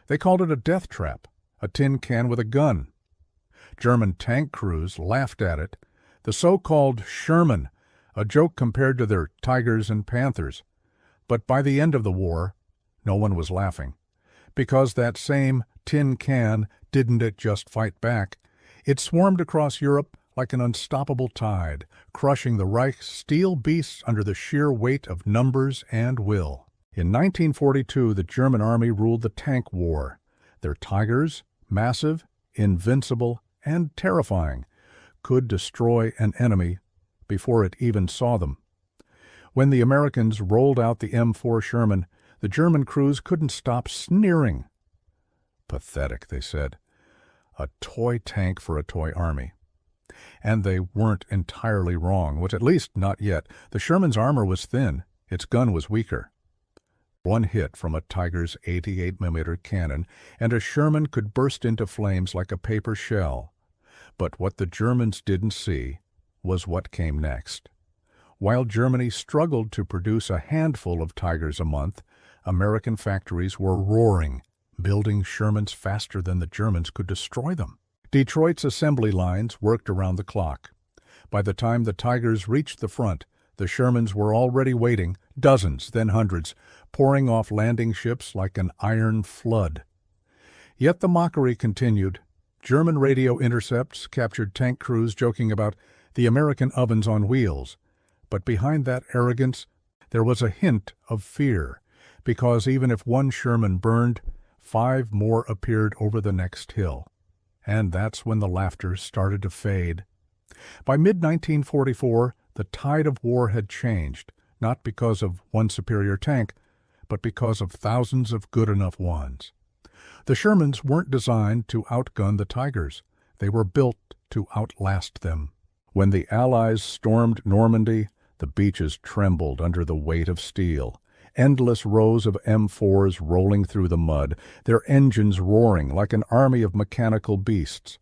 They called it a death trap, a tin can with a gun. German tank crews laughed at it, the so-called Sherman, a joke compared to their Tigers and Panthers. But by the end of the war, no one was laughing, because that same tin can didn't just fight back. It swarmed across Europe like an unstoppable tide, crushing the Reich's steel beasts under the sheer weight of numbers and will. In 1942, the German army ruled the tank war. Their Tigers, massive, invincible, and terrifying, could destroy an enemy before it even saw them. When the Americans rolled out the M4 Sherman, the German crews couldn't stop sneering. Pathetic, they said. A toy tank for a toy army. And they weren't entirely wrong, which at least not yet. The Sherman's armor was thin, its gun was weaker. One hit from a Tiger's 88mm cannon, and a Sherman could burst into flames like a paper shell. But what the Germans didn't see was what came next. While Germany struggled to produce a handful of Tigers a month, American factories were roaring, building Shermans faster than the Germans could destroy them. Detroit's assembly lines worked around the clock. By the time the Tigers reached the front, the Shermans were already waiting, dozens, then hundreds, pouring off landing ships like an iron flood. Yet the mockery continued. German radio intercepts captured tank crews joking about the American ovens on wheels. But behind that arrogance, there was a hint of fear, because even if one Sherman burned, 5 more appeared over the next hill. And that's when the laughter started to fade. By mid-1944, the tide of war had changed, not because of one superior tank, but because of thousands of good enough ones. The Shermans weren't designed to outgun the Tigers. They were built to outlast them. When the Allies stormed Normandy, the beaches trembled under the weight of steel. Endless rows of M4s rolling through the mud, their engines roaring like an army of mechanical beasts.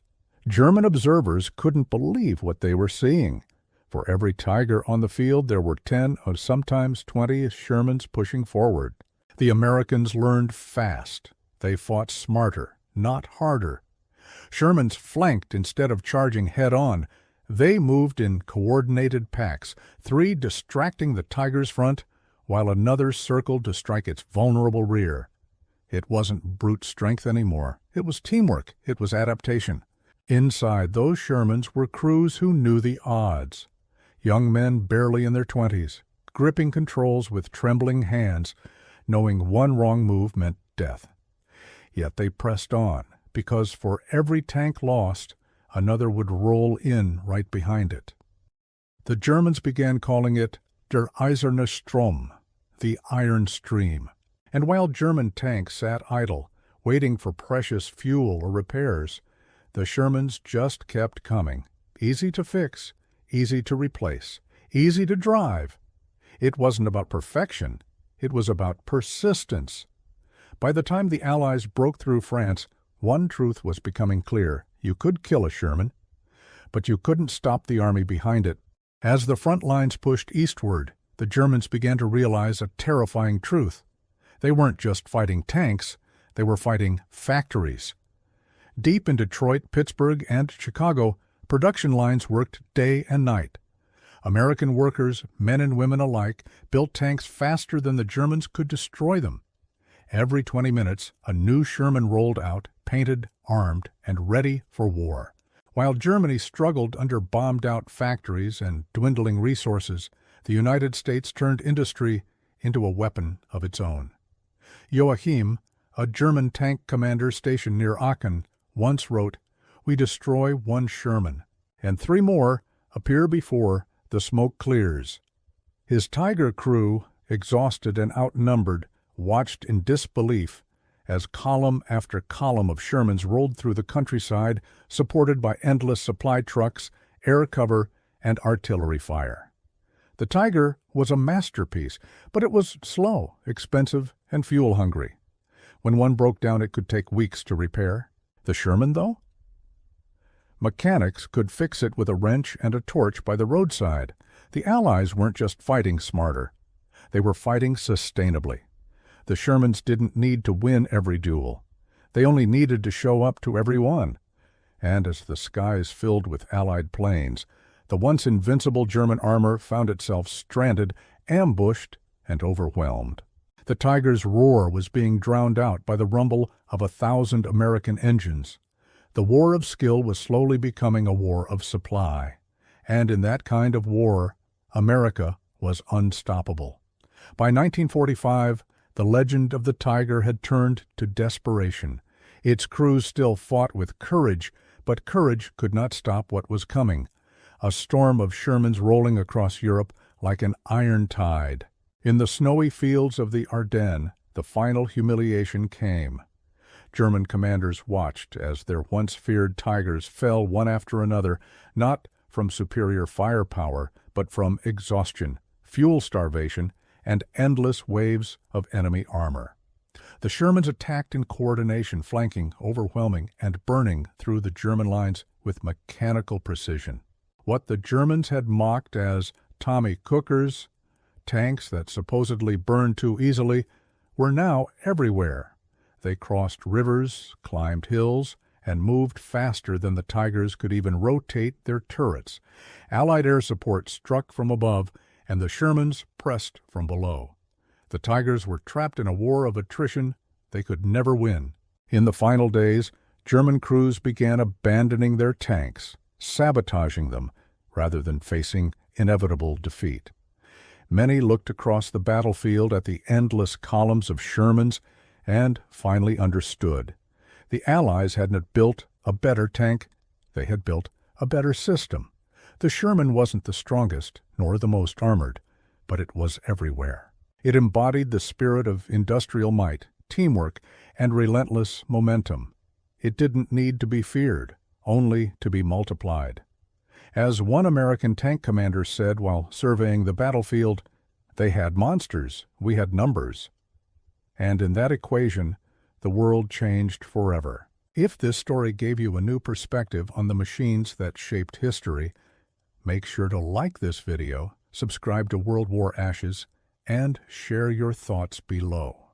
German observers couldn't believe what they were seeing. For every Tiger on the field, there were 10 or sometimes 20 Shermans pushing forward. The Americans learned fast. They fought smarter, not harder. Shermans flanked instead of charging head-on. They moved in coordinated packs, 3 distracting the Tiger's front, while another circled to strike its vulnerable rear. It wasn't brute strength anymore. It was teamwork. It was adaptation. Inside those Shermans were crews who knew the odds. Young men barely in their 20s, gripping controls with trembling hands, knowing one wrong move meant death. Yet they pressed on, because for every tank lost, another would roll in right behind it. The Germans began calling it der Eiserne Strom, the Iron Stream. And while German tanks sat idle, waiting for precious fuel or repairs, the Shermans just kept coming. Easy to fix, easy to replace, easy to drive. It wasn't about perfection. It was about persistence. By the time the Allies broke through France, one truth was becoming clear. You could kill a Sherman, but you couldn't stop the army behind it. As the front lines pushed eastward, the Germans began to realize a terrifying truth. They weren't just fighting tanks, they were fighting factories. Deep in Detroit, Pittsburgh, and Chicago, production lines worked day and night. American workers, men and women alike, built tanks faster than the Germans could destroy them. Every 20 minutes, a new Sherman rolled out, painted, armed, and ready for war. While Germany struggled under bombed-out factories and dwindling resources, the United States turned industry into a weapon of its own. Joachim, a German tank commander stationed near Aachen, once wrote, "We destroy one Sherman, and 3 more appear before the smoke clears." His Tiger crew, exhausted and outnumbered, watched in disbelief as column after column of Shermans rolled through the countryside, supported by endless supply trucks, air cover, and artillery fire. The Tiger was a masterpiece, but it was slow, expensive, and fuel-hungry. When one broke down, it could take weeks to repair. The Sherman, though? Mechanics could fix it with a wrench and a torch by the roadside. The Allies weren't just fighting smarter. They were fighting sustainably. The Shermans didn't need to win every duel. They only needed to show up to every one. And as the skies filled with Allied planes, the once invincible German armor found itself stranded, ambushed, and overwhelmed. The Tiger's roar was being drowned out by the rumble of 1,000 American engines. The war of skill was slowly becoming a war of supply. And in that kind of war, America was unstoppable. By 1945, the legend of the Tiger had turned to desperation. Its crews still fought with courage, but courage could not stop what was coming, a storm of Shermans rolling across Europe like an iron tide. In the snowy fields of the Ardennes, the final humiliation came. German commanders watched as their once feared Tigers fell one after another, not from superior firepower, but from exhaustion, fuel starvation, and endless waves of enemy armor. The Shermans attacked in coordination, flanking, overwhelming, and burning through the German lines with mechanical precision. What the Germans had mocked as Tommy Cookers, tanks that supposedly burned too easily, were now everywhere. They crossed rivers, climbed hills, and moved faster than the Tigers could even rotate their turrets. Allied air support struck from above, and the Shermans pressed from below. The Tigers were trapped in a war of attrition they could never win. In the final days, German crews began abandoning their tanks, sabotaging them, rather than facing inevitable defeat. Many looked across the battlefield at the endless columns of Shermans and finally understood. The Allies hadn't built a better tank, they had built a better system. The Sherman wasn't the strongest, nor the most armored, but it was everywhere. It embodied the spirit of industrial might, teamwork, and relentless momentum. It didn't need to be feared, only to be multiplied. As one American tank commander said while surveying the battlefield, "They had monsters, we had numbers." And in that equation, the world changed forever. If this story gave you a new perspective on the machines that shaped history, make sure to like this video, subscribe to World War Ashes, and share your thoughts below.